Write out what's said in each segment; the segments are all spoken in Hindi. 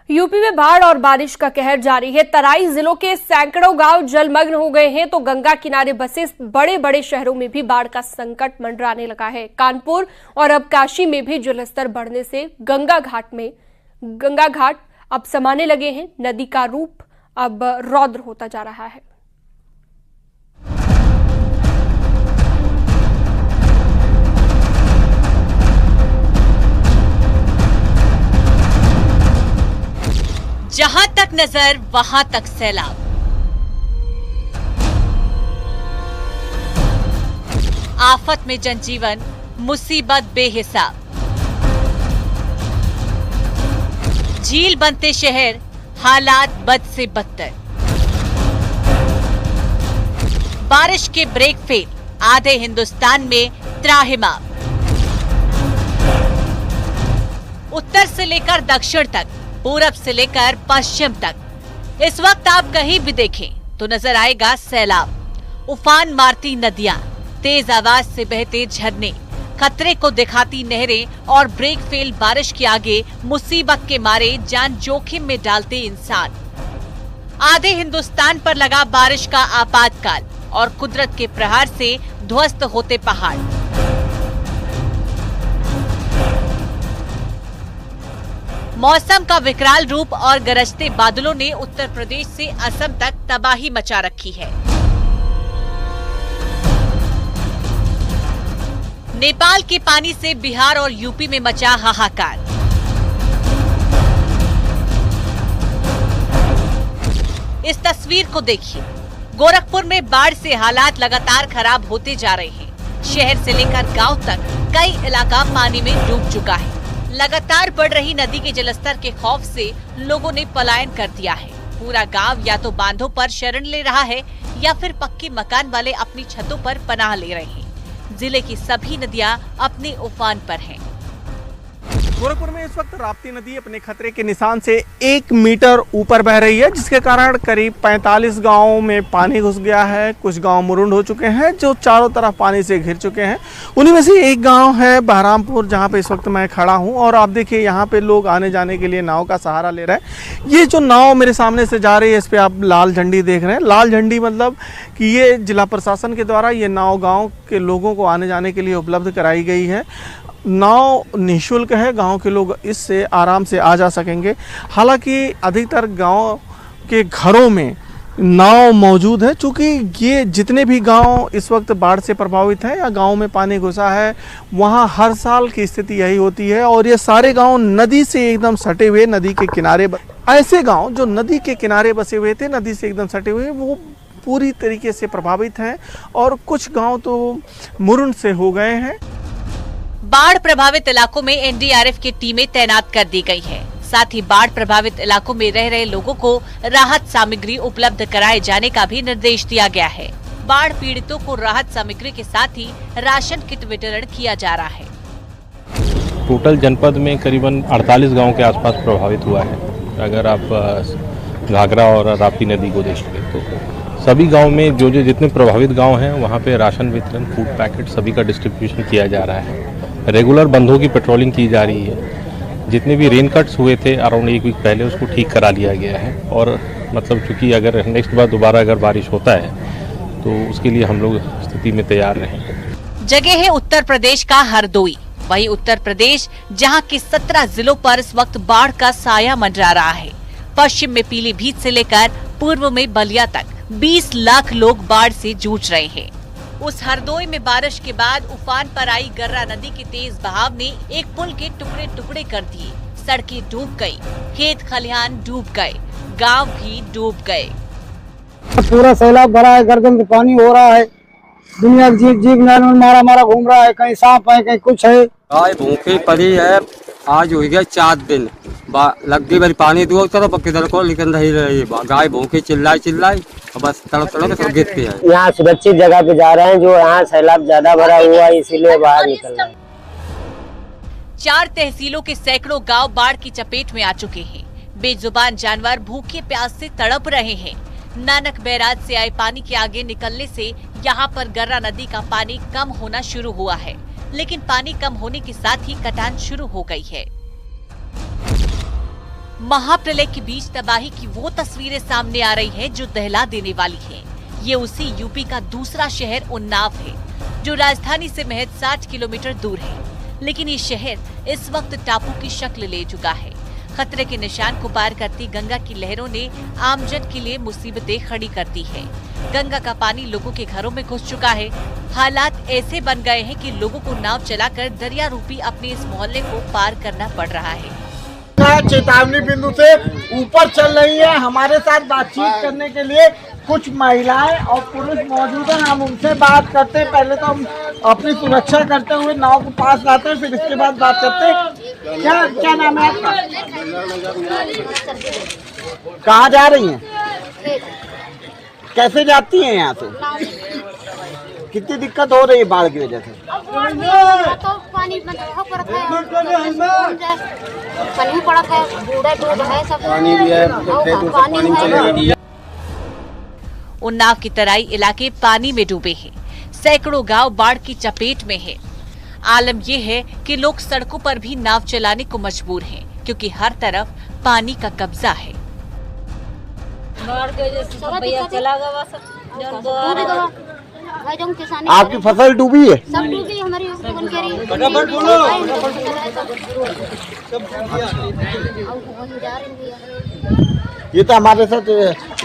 यूपी में बाढ़ और बारिश का कहर जारी है। तराई जिलों के सैकड़ों गांव जलमग्न हो गए हैं तो गंगा किनारे बसे बड़े बड़े शहरों में भी बाढ़ का संकट मंडराने लगा है। कानपुर और अब काशी में भी जलस्तर बढ़ने से गंगा घाट अब समाने लगे हैं। नदी का रूप अब रौद्र होता जा रहा है। जहां तक नजर वहां तक सैलाब। आफत में जनजीवन, मुसीबत बेहिसाब। झील बनते शहर, हालात बद से बदतर। बारिश के ब्रेक फेल, आधे हिंदुस्तान में त्राहिमाम। उत्तर से लेकर दक्षिण तक, पूरब से लेकर पश्चिम तक इस वक्त आप कहीं भी देखें तो नजर आएगा सैलाब। उफान मारती नदियां, तेज आवाज से बहते झरने, खतरे को दिखाती नहरें और ब्रेक फेल बारिश के आगे मुसीबत के मारे जान जोखिम में डालते इंसान। आधे हिंदुस्तान पर लगा बारिश का आपातकाल और कुदरत के प्रहार से ध्वस्त होते पहाड़। मौसम का विकराल रूप और गरजते बादलों ने उत्तर प्रदेश से असम तक तबाही मचा रखी है। नेपाल के पानी से बिहार और यूपी में मचा हाहाकार। इस तस्वीर को देखिए। गोरखपुर में बाढ़ से हालात लगातार खराब होते जा रहे हैं। शहर से लेकर गांव तक कई इलाका पानी में डूब चुका है। लगातार बढ़ रही नदी के जलस्तर के खौफ से लोगों ने पलायन कर दिया है। पूरा गांव या तो बांधों पर शरण ले रहा है या फिर पक्के मकान वाले अपनी छतों पर पनाह ले रहे हैं। जिले की सभी नदियां अपने उफान पर हैं। गोरखपुर में इस वक्त राप्ती नदी अपने खतरे के निशान से 1 मीटर ऊपर बह रही है, जिसके कारण करीब 45 गांवों में पानी घुस गया है। कुछ गांव मुरुंड हो चुके हैं जो चारों तरफ पानी से घिर चुके हैं। उन्हीं में से एक गांव है बहरामपुर, जहां पे इस वक्त मैं खड़ा हूं और आप देखिए यहाँ पे लोग आने जाने के लिए नाव का सहारा ले रहे हैं। ये जो नाव मेरे सामने से जा रही है, इस पर आप लाल झंडी देख रहे हैं। लाल झंडी मतलब कि ये जिला प्रशासन के द्वारा ये नाव गाँव के लोगों को आने जाने के लिए उपलब्ध कराई गई है। नाव निःशुल्क है, गांव के लोग इससे आराम से आ जा सकेंगे। हालांकि अधिकतर गांव के घरों में नाव मौजूद है, क्योंकि ये जितने भी गांव इस वक्त बाढ़ से प्रभावित हैं या गांव में पानी घुसा है, वहां हर साल की स्थिति यही होती है। और ये सारे गांव नदी से एकदम सटे हुए, नदी के किनारे, ऐसे गांव जो नदी के किनारे बसे हुए थे, नदी से एकदम सटे हुए, वो पूरी तरीके से प्रभावित हैं और कुछ गाँव तो मुरुंड से हो गए हैं। बाढ़ प्रभावित इलाकों में एनडीआरएफ की टीमें तैनात कर दी गई है। साथ ही बाढ़ प्रभावित इलाकों में रह रहे लोगों को राहत सामग्री उपलब्ध कराए जाने का भी निर्देश दिया गया है। बाढ़ पीड़ितों को राहत सामग्री के साथ ही राशन किट वितरण किया जा रहा है। टोटल जनपद में करीबन 48 गाँव के आसपास प्रभावित हुआ है। अगर आप घाघरा और राप्ती नदी को देखेंगे तो सभी गांव में जो जितने प्रभावित गांव हैं वहां पे राशन वितरण, फूड पैकेट सभी का डिस्ट्रीब्यूशन किया जा रहा है। रेगुलर बंधों की पेट्रोलिंग की जा रही है। जितने भी रेन कट्स हुए थे अराउंड 1 वीक पहले, उसको ठीक करा लिया गया है। और मतलब चूंकि अगर नेक्स्ट बार दोबारा अगर बारिश होता है तो उसके लिए हम लोग स्थिति में तैयार रहें। जगह है उत्तर प्रदेश का हरदोई। वही उत्तर प्रदेश जहां के 17 जिलों पर इस वक्त बाढ़ का साया मंडरा रहा है। पश्चिम में पीलीभीत से लेकर पूर्व में बलिया तक 20 लाख लोग बाढ़ से जूझ रहे हैं। उस हरदोई में बारिश के बाद उफान पर आई गर्रा नदी के तेज बहाव ने एक पुल के टुकड़े टुकड़े कर दिए। सड़कें डूब गई, खेत खलिहान डूब गए, गांव भी डूब गए। पूरा सैलाब भरा है, गर्दन में पानी हो रहा है। दुनिया जीव जीव मारा घूम रहा है, कहीं सांप है, कहीं कुछ है। गाय भूखी पड़ी है। आज हो गया 4 दिन, लगती बारी पानी दो तरफ किधर को लेकिन रही गाय भूखी चिल्लाई बस तड़प गिर के है। यहाँ सुरक्षित जगह पे जा रहे हैं, जो यहाँ सैलाब ज्यादा भरा हुआ है, इसीलिए बाहर निकल रहे हैं। 4 तहसीलों के सैकड़ों गांव बाढ़ की चपेट में आ चुके हैं। बेजुबान जानवर भूखे प्यास से तड़प रहे हैं। नानक बैराज से आए पानी के आगे निकलने से यहाँ पर गर्रा नदी का पानी कम होना शुरू हुआ है, लेकिन पानी कम होने के साथ ही कटान शुरू हो गई है। महाप्रलय के बीच तबाही की वो तस्वीरें सामने आ रही हैं जो दहला देने वाली हैं। ये उसी यूपी का दूसरा शहर उन्नाव है जो राजधानी से महज 60 किलोमीटर दूर है, लेकिन ये शहर इस वक्त टापू की शक्ल ले चुका है। खतरे के निशान को पार करती गंगा की लहरों ने आमजन के लिए मुसीबतें खड़ी कर दी है। गंगा का पानी लोगों के घरों में घुस चुका है। हालात ऐसे बन गए हैं कि लोगों को नाव चलाकर दरिया रूपी अपने इस मोहल्ले को पार करना पड़ रहा है। चेतावनी बिंदु से ऊपर चल रही है। हमारे साथ बातचीत करने के लिए कुछ महिलाएं और पुरुष मौजूद हैं। हम उनसे बात करते हैं। पहले तो हम अपनी सुरक्षा करते हुए नाव को पास लाते हैं, फिर इसके बाद बात करते हैं। क्या नाम है आपका? कहाँ जा रही हैं? कैसे जाती हैं यहाँ से? कितनी दिक्कत हो रही है बाढ़ की वजह से? तो पानी पड़ा है, बूढ़ा डूब है, सब पानी भी है, पानी है। उन्नाव की तराई इलाके पानी में डूबे हैं। सैकड़ों गांव बाढ़ की चपेट में है। आलम यह है कि लोग सड़कों पर भी नाव चलाने को मजबूर हैं, क्योंकि हर तरफ पानी का कब्जा है। बाढ़ की वजह से सब भैया चला गया, आपकी फसल डूबी है? सब डूबी हमारी। ये तो हमारे साथ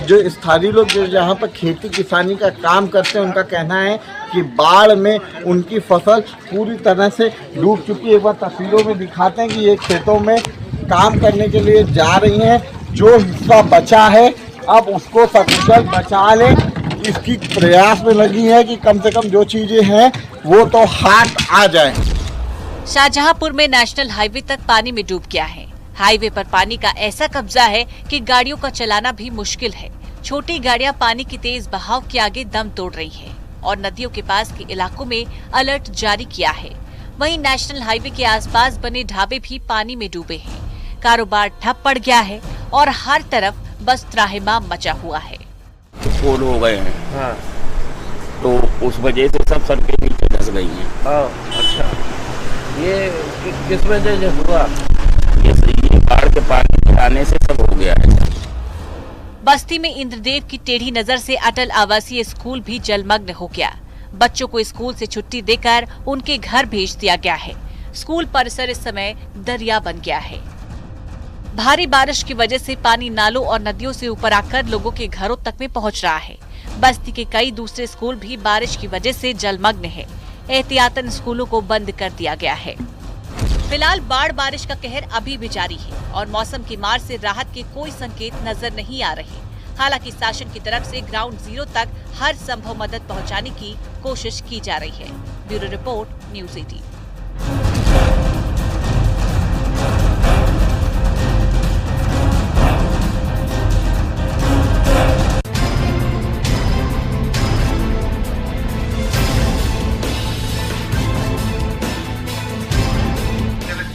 जो स्थानीय लोग जो जहाँ पर खेती किसानी का काम करते हैं, उनका कहना है कि बाढ़ में उनकी फसल पूरी तरह से डूब चुकी है। एक बार तस्वीरों में दिखाते हैं कि ये खेतों में काम करने के लिए जा रही हैं। जो हिस्सा बचा है अब उसको सकुशल बचा लें, इसकी प्रयास में लगी है कि कम से कम जो चीजें हैं वो तो हाथ आ जाए। शाहजहांपुर में नेशनल हाईवे तक पानी में डूब गया है। हाईवे पर पानी का ऐसा कब्जा है कि गाड़ियों का चलाना भी मुश्किल है। छोटी गाड़ियां पानी की तेज बहाव के आगे दम तोड़ रही हैं और नदियों के पास के इलाकों में अलर्ट जारी किया है। वहीं नेशनल हाईवे के आसपास बने ढाबे भी पानी में डूबे हैं। कारोबार ठप पड़ गया है और हर तरफ बस त्राहिमाम मचा हुआ है। पोल हो गए हैं। हाँ। तो उस वजह से सब सड़कें नीचे धस गई हैं। अच्छा, ये किस वजह से हुआ? ये बाढ़ के पानी आने से सब हो गया है। बस्ती में इंद्रदेव की टेढ़ी नजर से अटल आवासीय स्कूल भी जलमग्न हो गया। बच्चों को स्कूल से छुट्टी देकर उनके घर भेज दिया गया है। स्कूल परिसर इस समय दरिया बन गया है। भारी बारिश की वजह से पानी नालों और नदियों से ऊपर आकर लोगों के घरों तक में पहुंच रहा है। बस्ती के कई दूसरे स्कूल भी बारिश की वजह से जलमग्न है। एहतियातन स्कूलों को बंद कर दिया गया है। फिलहाल बाढ़ बारिश का कहर अभी भी जारी है और मौसम की मार से राहत के कोई संकेत नजर नहीं आ रहे। हालांकि शासन की तरफ से ग्राउंड जीरो तक हर संभव मदद पहुंचाने की कोशिश की जा रही है। Bureau report, news 18।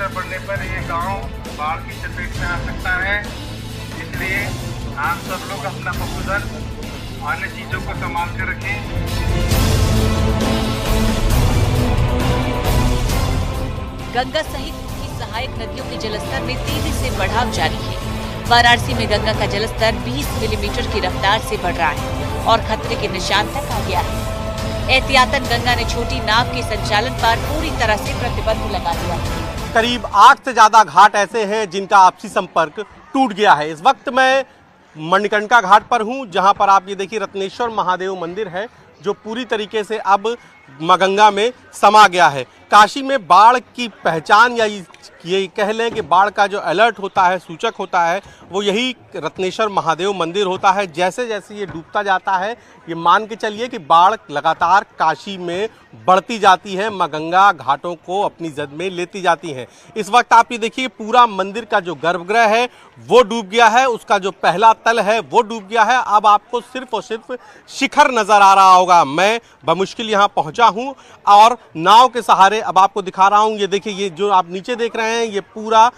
बढ़ने पर ये गांव बाढ़ की चपेट में आ सकता है, इसलिए आप सब लोग अपना पशुधन अन्य चीजों को संभाल कर रखें। गंगा सहित की सहायक नदियों के जलस्तर में तेजी से बढ़ाव जारी है। वाराणसी में गंगा का जलस्तर 20 मिलीमीटर की रफ्तार से बढ़ रहा है और खतरे के निशान तक आ गया है। एहतियातन गंगा ने छोटी नाव के संचालन पर पूरी तरह से प्रतिबंध लगा दिया है। करीब 8 से ज़्यादा घाट ऐसे हैं जिनका आपसी संपर्क टूट गया है। इस वक्त मैं मणिकर्णिका घाट पर हूं, जहां पर आप ये देखिए रत्नेश्वर महादेव मंदिर है जो पूरी तरीके से अब गंगा में समा गया है। काशी में बाढ़ की पहचान या ये कह लें कि बाढ़ का जो अलर्ट होता है, सूचक होता है, वो यही रत्नेश्वर महादेव मंदिर होता है। जैसे जैसे ये डूबता जाता है, ये मान के चलिए कि बाढ़ लगातार काशी में बढ़ती जाती है, माँ गंगा घाटों को अपनी जद में लेती जाती हैं। इस वक्त आप ये देखिए पूरा मंदिर का जो गर्भगृह है वो डूब गया है, उसका जो पहला तल है वो डूब गया है। अब आपको सिर्फ और सिर्फ शिखर नजर आ रहा होगा। मैं बमुश्किल यहाँ पहुँचा हूँ और नाव के सहारे अब आपको दिखा रहा हूँ। ये देखिए, ये जो आप नीचे देख रहे हैं, ये पूरा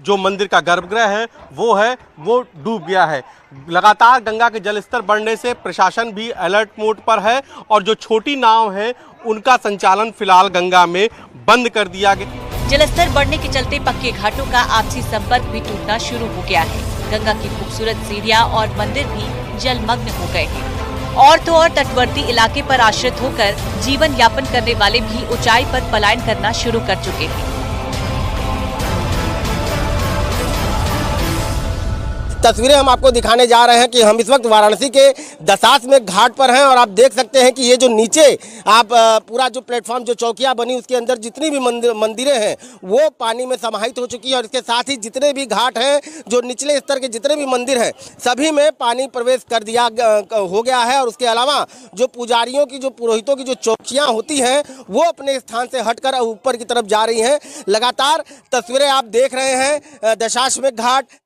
जो मंदिर का गर्भगृह है वो डूब गया है। लगातार गंगा के जलस्तर बढ़ने से प्रशासन भी अलर्ट मोड पर है और जो छोटी नाव है उनका संचालन फिलहाल गंगा में बंद कर दिया गया। जलस्तर बढ़ने के चलते पक्के घाटों का आपसी संपर्क भी टूटना शुरू हो गया है। गंगा की खूबसूरत सीढ़ियां और मंदिर भी जलमग्न हो गए हैं। और तो और तटवर्ती इलाके पर आश्रित होकर जीवन यापन करने वाले भी ऊंचाई पर पलायन करना शुरू कर चुके हैं। तस्वीरें हम आपको दिखाने जा रहे हैं कि हम इस वक्त वाराणसी के दशाश्वमेध घाट पर हैं और आप देख सकते हैं कि ये जो नीचे आप पूरा जो प्लेटफॉर्म जो चौकियां बनी उसके अंदर जितनी भी मंदिरें हैं वो पानी में समाहित हो चुकी है और इसके साथ ही जितने भी घाट हैं जो निचले स्तर के जितने भी मंदिर हैं सभी में पानी प्रवेश कर दिया हो गया है। और उसके अलावा जो पुजारियों की जो पुरोहितों की जो चौकियाँ होती हैं वो अपने स्थान से हटकर ऊपर की तरफ जा रही हैं। लगातार तस्वीरें आप देख रहे हैं दशाश्वमेध घाट